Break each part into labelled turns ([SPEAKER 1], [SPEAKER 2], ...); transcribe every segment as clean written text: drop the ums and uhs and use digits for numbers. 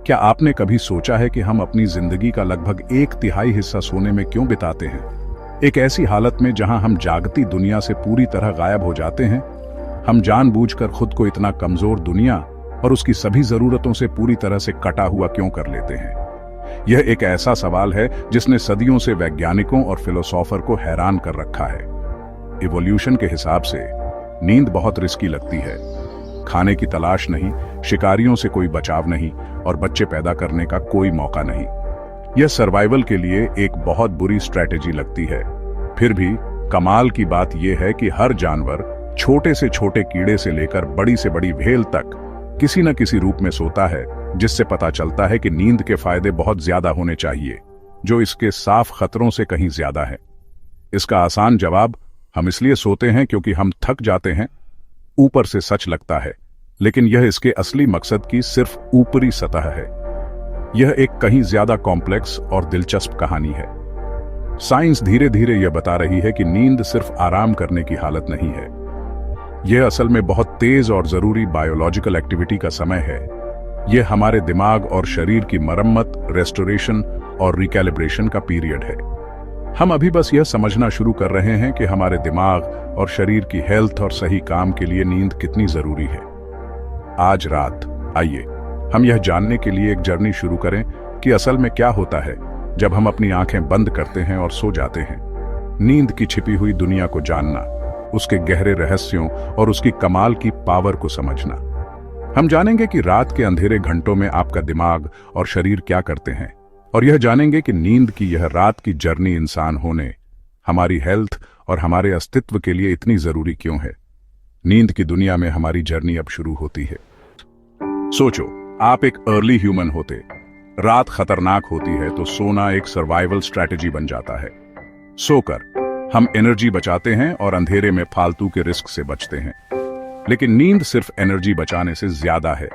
[SPEAKER 1] क्या आपने कभी सोचा है कि हम अपनी जिंदगी का लगभग 1/3 हिस्सा सोने में क्यों बिताते हैं? एक ऐसी हालत में जहां हम जागती दुनिया से पूरी तरह गायब हो जाते हैं। हम जानबूझकर खुद को इतना कमजोर दुनिया और उसकी सभी जरूरतों से पूरी तरह से कटा हुआ क्यों कर लेते हैं? यह एक ऐसा सवाल है जिसने सदियों से वैज्ञानिकों और फिलोसोफर को हैरान कर रखा है। इवोल्यूशन के हिसाब से नींद बहुत रिस्की लगती है। खाने की तलाश नहीं, शिकारियों से कोई बचाव नहीं और बच्चे पैदा करने का कोई मौका नहीं। यह सर्वाइवल के लिए एक बहुत बुरी स्ट्रैटेजी लगती है। फिर भी कमाल की बात यह है कि हर जानवर, छोटे से छोटे कीड़े से लेकर बड़ी से बड़ी व्हेल तक, किसी न किसी रूप में सोता है, जिससे पता चलता है कि नींद के फायदे बहुत ज्यादा होने चाहिए, जो इसके साफ खतरों से कहीं ज्यादा है। इसका आसान जवाब, हम इसलिए सोते हैं क्योंकि हम थक जाते हैं। ऊपर से सच लगता है, लेकिन यह इसके असली मकसद की सिर्फ ऊपरी सतह है। यह एक कहीं ज्यादा कॉम्प्लेक्स और दिलचस्प कहानी है। साइंस धीरे धीरे यह बता रही है कि नींद सिर्फ आराम करने की हालत नहीं है। यह असल में बहुत तेज और जरूरी बायोलॉजिकल एक्टिविटी का समय है। यह हमारे दिमाग और शरीर की मरम्मत, रेस्टोरेशन और रिकैलिब्रेशन का पीरियड है। हम अभी बस यह समझना शुरू कर रहे हैं कि हमारे दिमाग और शरीर की हेल्थ और सही काम के लिए नींद कितनी जरूरी है। आज रात आइए हम यह जानने के लिए एक जर्नी शुरू करें कि असल में क्या होता है जब हम अपनी आंखें बंद करते हैं और सो जाते हैं। नींद की छिपी हुई दुनिया को जानना, उसके गहरे रहस्यों और उसकी कमाल की पावर को समझना। हम जानेंगे कि रात के अंधेरे घंटों में आपका दिमाग और शरीर क्या करते हैं, और यह जानेंगे कि नींद की यह रात की जर्नी इंसान होने, हमारी हेल्थ और हमारे अस्तित्व के लिए इतनी जरूरी क्यों है। नींद की दुनिया में हमारी जर्नी अब शुरू होती है। सोचो, आप एक अर्ली ह्यूमन होते। रात खतरनाक होती है तो सोना एक सर्वाइवल स्ट्रैटेजी बन जाता है। सोकर हम एनर्जी बचाते हैं और अंधेरे में फालतू के रिस्क से बचते हैं। लेकिन नींद सिर्फ एनर्जी बचाने से ज्यादा है।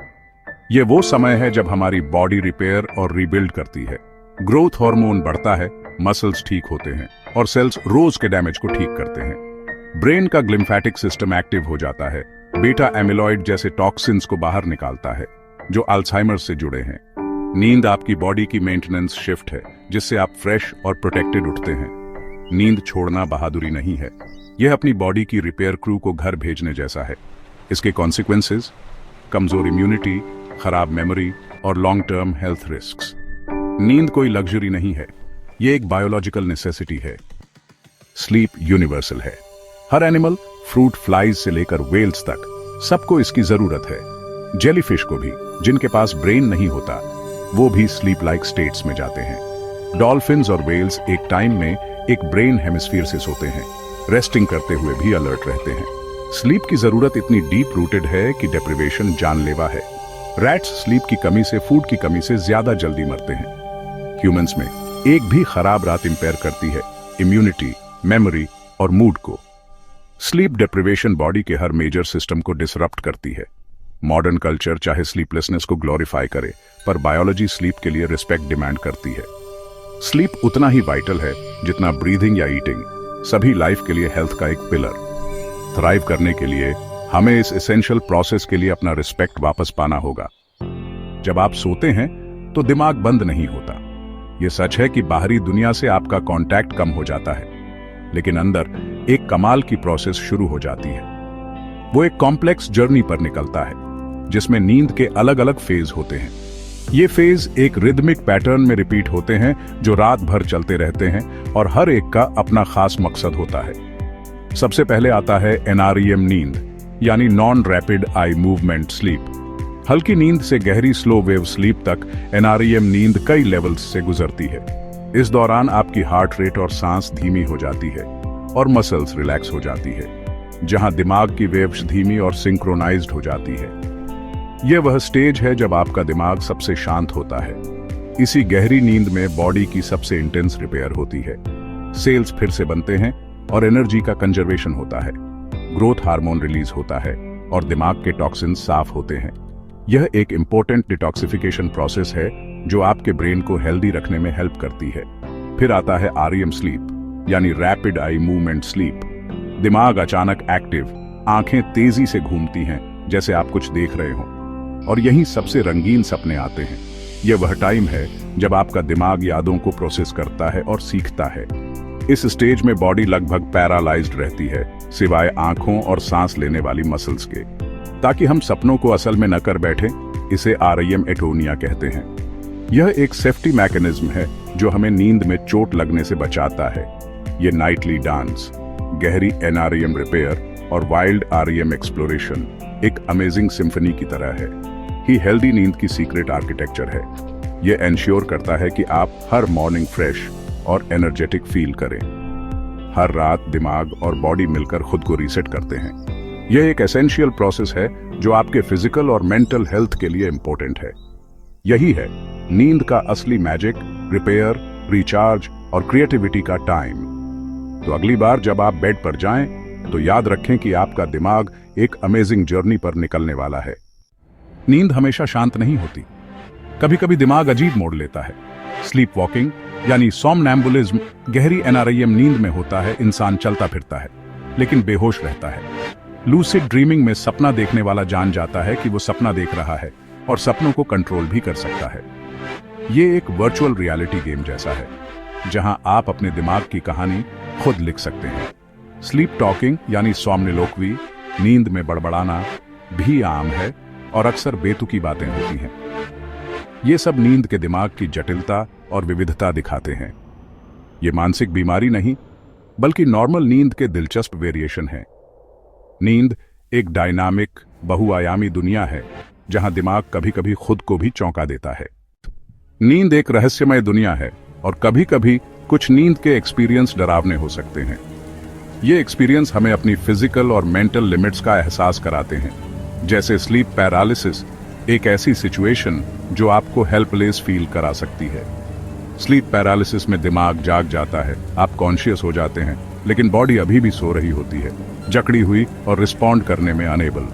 [SPEAKER 1] यह वो समय है जब हमारी बॉडी रिपेयर और रीबिल्ड करती है। ग्रोथ हार्मोन बढ़ता है, मसल्स ठीक होते हैं और सेल्स रोज के डैमेज को ठीक करते हैं। ब्रेन का ग्लिम्फेटिक सिस्टम एक्टिव हो जाता है। बीटा एमिलॉइड जैसे टॉक्सिन्स को बाहर निकालता है जो अल्जाइमर से जुड़े हैं। नींद आपकी बॉडी की मेंटेनेंस शिफ्ट है, जिससे आप फ्रेश और प्रोटेक्टेड उठते हैं। नींद छोड़ना बहादुरी नहीं है, यह अपनी बॉडी की रिपेयर क्रू को घर भेजने जैसा है। इसके कॉन्सिक्वेंसेस, कमजोर इम्यूनिटी, खराब मेमोरी और लॉन्ग टर्म हेल्थ रिस्क्स। नींद कोई लग्जरी नहीं है, यह एक बायोलॉजिकल नेसेसिटी है। स्लीप यूनिवर्सल है। हर एनिमल, फ्रूट फ्लाइज से लेकर वेल्स तक, सबको इसकी जरूरत है। जेलीफिश को भी, जिनके पास ब्रेन नहीं होता, वो भी स्लीप लाइक स्टेट्स में जाते हैं। डॉल्फिन्स और वेल्स एक टाइम में एक ब्रेन हेमिस्फीयर से सोते हैं, रेस्टिंग करते हुए भी अलर्ट रहते हैं। स्लीप की जरूरत इतनी डीप रूटेड है कि डेप्रिवेशन जानलेवा है। रैट्स स्लीप की कमी से, फूड की कमी से ज्यादा जल्दी मरते हैं। ह्यूमंस में एक भी खराब रात इंपेयर करती है इम्यूनिटी, मेमोरी और मूड को। स्लीप डेप्रिवेशन बॉडी के हर मेजर सिस्टम को डिसरप्ट करती है। मॉडर्न कल्चर चाहे स्लीपलेसनेस को ग्लोरीफाई करे, पर बायोलॉजी स्लीप के लिए रिस्पेक्ट डिमांड करती है। स्लीप उतना ही वाइटल है जितना ब्रीदिंग या ईटिंग, सभी लाइफ के लिए हेल्थ का एक पिलर। थ्राइव करने के लिए हमें इस एसेंशियल प्रोसेस के लिए अपना रिस्पेक्ट वापस पाना होगा। जब आप सोते हैं तो दिमाग बंद नहीं होता। यह सच है कि बाहरी दुनिया से आपका कांटेक्ट कम हो जाता है, लेकिन अंदर एक कमाल की प्रोसेस शुरू हो जाती है। वो एक कॉम्प्लेक्स जर्नी पर निकलता है जिसमें नींद के अलग अलग फेज होते हैं। ये फेज एक रिदमिक पैटर्न में रिपीट होते हैं जो रात भर चलते रहते हैं और हर एक का अपना खास मकसद होता है। सबसे पहले आता है NREM नींद, यानी non rapid eye movement sleep. हल्की नींद से गहरी स्लो वेव स्लीप तक NREM नींद कई लेवल्स से गुजरती है। इस दौरान आपकी हार्ट रेट और सांस धीमी हो जाती है और मसल्स रिलैक्स हो जाती है, जहां दिमाग की वेव्स धीमी और सिंक्रोनाइज्ड हो जाती है। यह वह स्टेज है जब आपका दिमाग सबसे शांत होता है। इसी गहरी नींद में बॉडी की सबसे इंटेंस रिपेयर होती है। सेल्स फिर से बनते हैं और एनर्जी का कंजर्वेशन होता है। ग्रोथ हार्मोन रिलीज होता है और दिमाग के टॉक्सिन्स साफ होते हैं। यह एक इंपॉर्टेंट डिटॉक्सिफिकेशन प्रोसेस है जो आपके ब्रेन को हेल्दी रखने में हेल्प करती है। फिर आता है REM स्लीप, यानी रैपिड आई मूवमेंट स्लीप। दिमाग अचानक एक्टिव, आंखें तेजी से घूमती हैं जैसे आप कुछ देख रहे हो, और यहीं सबसे रंगीन सपने आते हैं। यह वह टाइम है जब आपका दिमाग यादों को प्रोसेस करता है और सीखता है। इस स्टेज में बॉडी लगभग पैरालाइज्ड रहती है, सिवाय आंखों और सांस लेने वाली मसल्स के, ताकि हम सपनों को असल में न कर बैठे। इसे REM एटोनिया कहते हैं। यह एक सेफ्टी मैकेनिज्म है जो हमें नींद में चोट लगने से बचाता है। ये नाइटली डांस, गहरी NREM रिपेयर और वाइल्ड REM एक्सप्लोरेशन एक अमेजिंग सिम्फनी की तरह है। ही हेल्दी नींद की सीक्रेट आर्किटेक्चर है। यह एंश्योर करता है कि आप हर मॉर्निंग फ्रेश और एनर्जेटिक फील करें। हर रात दिमाग और बॉडी मिलकर खुद को रीसेट करते हैं। यह एक एसेंशियल प्रोसेस है जो आपके फिजिकल और मेंटल हेल्थ के लिए इंपॉर्टेंट है। यही है नींद का असली मैजिक, रिपेयर, रिचार्ज और क्रिएटिविटी का टाइम। तो अगली बार जब आप बेड पर जाएं, तो याद रखें कि आपका दिमाग एक अमेजिंग जर्नी पर निकलने वाला है। नींद हमेशा शांत नहीं होती। कभी कभी दिमाग अजीब मोड़ लेता है। स्लीप वॉकिंग यानी सोमनैम्बुलिज्म गहरी NREM नींद में होता है। इंसान चलता फिरता है लेकिन बेहोश रहता है। लूसिड ड्रीमिंग में सपना देखने वाला जान जाता है कि वो सपना देख रहा है और सपनों को कंट्रोल भी कर सकता है। ये एक वर्चुअल रियलिटी गेम जैसा है जहां आप अपने दिमाग की कहानी खुद लिख सकते हैं। स्लीप टॉकिंग यानी सोमनिलोक्वी, नींद में बड़बड़ाना भी आम है और अक्सर बेतुकी बातें होती हैं। ये सब नींद के दिमाग की जटिलता और विविधता दिखाते हैं। ये मानसिक बीमारी नहीं, बल्कि नॉर्मल नींद के दिलचस्प वेरिएशन हैं। नींद एक डायनामिक, बहुआयामी दुनिया है जहां दिमाग कभी कभी खुद को भी चौंका देता है। नींद एक रहस्यमय दुनिया है और कभी कभी कुछ नींद के एक्सपीरियंस डरावने हो सकते हैं। ये एक्सपीरियंस हमें अपनी फिजिकल और मेंटल लिमिट्स का एहसास कराते हैं, जैसे स्लीप पैरालिसिस, एक ऐसी सिचुएशन जो आपको हेल्पलेस फील करा सकती है। स्लीप पैरालिसिस में दिमाग जाग जाता है, आप कॉन्शियस हो जाते हैं, लेकिन बॉडी अभी भी सो रही होती है, जकड़ी हुई और रिस्पॉन्ड करने में अनेबल।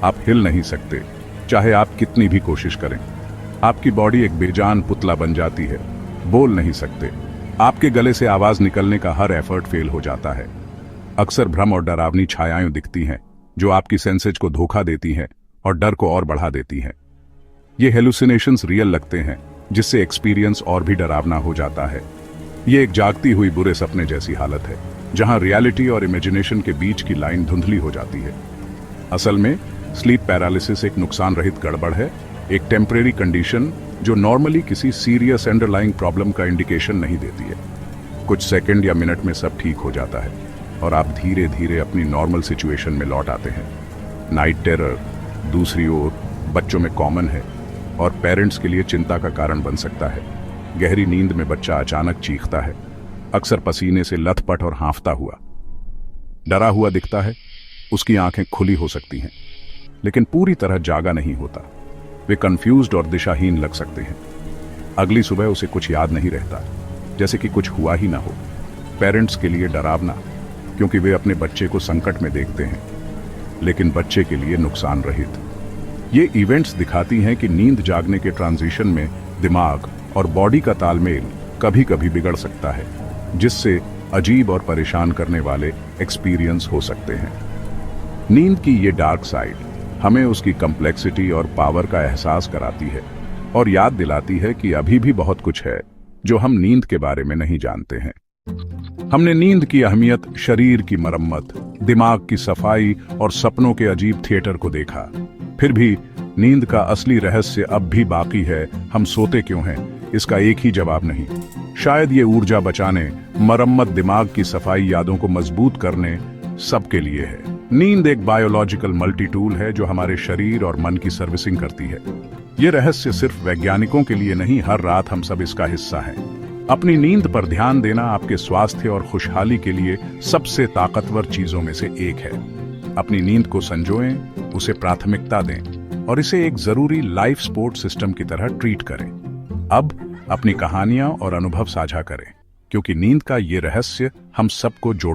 [SPEAKER 1] आप हिल नहीं सकते, चाहे आप कितनी भी कोशिश करें। आपकी बॉडी एक बेजान पुतला बन जाती है, बोल नहीं सकते। आपके गले से आवाज निकलने का हर एफर्ट फेल हो जाता है। अक्सर भ्रम और डरावनी छायाएं दिखती हैं जो आपकी सेंसेज को धोखा देती हैं और डर को और बढ़ा देती हैं। ये हेलुसिनेशंस रियल लगते हैं, जिससे एक्सपीरियंस और भी डरावना हो जाता है। ये एक जागती हुई बुरे सपने जैसी हालत है जहां रियलिटी और इमेजिनेशन के बीच की लाइन धुंधली हो जाती है। असल में स्लीप पैरालिसिस एक नुकसान रहित गड़बड़ है, एक टेम्परेरी कंडीशन जो नॉर्मली किसी सीरियस अंडरलाइंग प्रॉब्लम का इंडिकेशन नहीं देती है। कुछ सेकंड या मिनट में सब ठीक हो जाता है और आप धीरे धीरे अपनी नॉर्मल सिचुएशन में लौट आते हैं। नाइट टेरर दूसरी ओर बच्चों में कॉमन है और पेरेंट्स के लिए चिंता का कारण बन सकता है। गहरी नींद में बच्चा अचानक चीखता है, अक्सर पसीने से लथपथ और हांफता हुआ, डरा हुआ दिखता है। उसकी आंखें खुली हो सकती हैं, लेकिन पूरी तरह जागा नहीं होता। वे कंफ्यूज्ड और दिशाहीन लग सकते हैं। अगली सुबह उसे कुछ याद नहीं रहता, जैसे कि कुछ हुआ ही ना हो। पेरेंट्स के लिए डरावना, क्योंकि वे अपने बच्चे को संकट में देखते हैं, लेकिन बच्चे के लिए नुकसान रहित। ये इवेंट्स दिखाती हैं कि नींद जागने के ट्रांजिशन में दिमाग और बॉडी का तालमेल कभी कभी बिगड़ सकता है, जिससे अजीब और परेशान करने वाले एक्सपीरियंस हो सकते हैं। नींद की ये डार्क साइड हमें उसकी कॉम्प्लेक्सिटी और पावर का एहसास कराती है और याद दिलाती है कि अभी भी बहुत कुछ है जो हम नींद के बारे में नहीं जानते हैं। हमने नींद की अहमियत, शरीर की मरम्मत, दिमाग की सफाई और सपनों के अजीब थिएटर को देखा। फिर भी नींद का असली रहस्य अब भी बाकी है। हम सोते क्यों हैं, इसका एक ही जवाब नहीं। शायद ये ऊर्जा बचाने, मरम्मत, दिमाग की सफाई, यादों को मजबूत करने सबके लिए है। नींद एक बायोलॉजिकल मल्टी टूल है जो हमारे शरीर और मन की सर्विसिंग करती है। ये रहस्य सिर्फ वैज्ञानिकों के लिए नहीं, हर रात हम सब इसका हिस्सा हैं। अपनी नींद पर ध्यान देना आपके स्वास्थ्य और खुशहाली के लिए सबसे ताकतवर चीजों में से एक है। अपनी नींद को संजोएं, उसे प्राथमिकता दें और इसे एक जरूरी लाइफ सपोर्ट सिस्टम की तरह ट्रीट करें। अब अपनी कहानियां और अनुभव साझा करें, क्योंकि नींद का ये रहस्य हम सबको जोड़